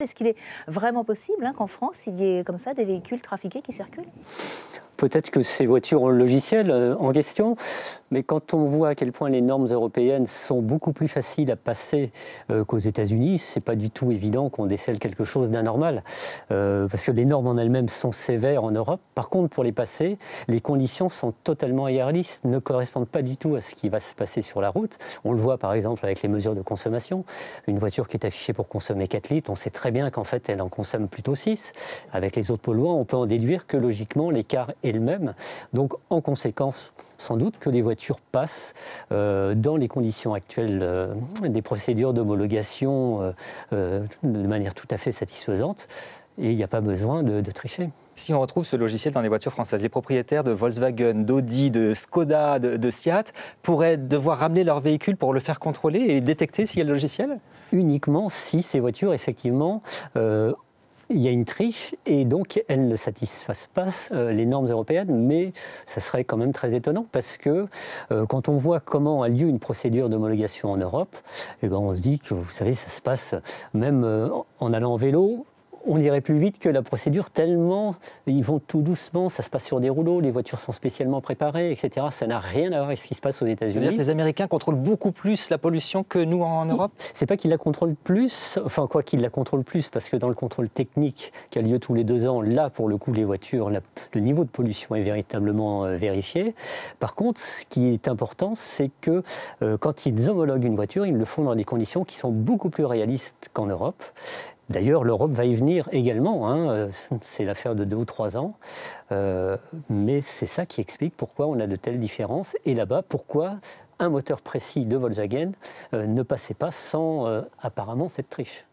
Est-ce qu'il est vraiment possible qu'en France, il y ait comme ça des véhicules trafiqués qui circulent? Peut-être que ces voitures ont le logiciel en question, mais quand on voit à quel point les normes européennes sont beaucoup plus faciles à passer qu'aux États-Unis, c'est pas du tout évident qu'on décèle quelque chose d'anormal, parce que les normes en elles-mêmes sont sévères en Europe. Par contre, pour les passer, les conditions sont totalement irréalistes, ne correspondent pas du tout à ce qui va se passer sur la route. On le voit par exemple avec les mesures de consommation. Une voiture qui est affichée pour consommer 4 litres, on sait très bien qu'en fait elle en consomme plutôt 6. Avec les autres polluants, on peut en déduire que logiquement l'écart est le même. Donc en conséquence, sans doute que les voitures passent dans les conditions actuelles des procédures d'homologation de manière tout à fait satisfaisante et il n'y a pas besoin de tricher. Si on retrouve ce logiciel dans les voitures françaises, les propriétaires de Volkswagen, d'Audi, de Skoda, de Seat pourraient devoir ramener leur véhicule pour le faire contrôler et détecter s'il y a le logiciel? Uniquement si ces voitures, effectivement, il y a une triche et donc elles ne satisfassent pas les normes européennes, mais ça serait quand même très étonnant parce que quand on voit comment a lieu une procédure d'homologation en Europe, eh ben on se dit que, vous savez, ça se passe même en allant en vélo. On irait plus vite que la procédure tellement ils vont tout doucement, ça se passe sur des rouleaux, les voitures sont spécialement préparées, etc. Ça n'a rien à voir avec ce qui se passe aux États-Unis. C'est-à-dire que les Américains contrôlent beaucoup plus la pollution que nous en Europe? C'est pas qu'ils la contrôlent plus, enfin quoi qu'ils la contrôlent plus, parce que dans le contrôle technique qui a lieu tous les 2 ans, là pour le coup les voitures, le niveau de pollution est véritablement vérifié. Par contre, ce qui est important, c'est que quand ils homologuent une voiture, ils le font dans des conditions qui sont beaucoup plus réalistes qu'en Europe. D'ailleurs, l'Europe va y venir également, c'est l'affaire de 2 ou 3 ans, mais c'est ça qui explique pourquoi on a de telles différences. Et là-bas, pourquoi un moteur précis de Volkswagen ne passait pas sans apparemment cette triche.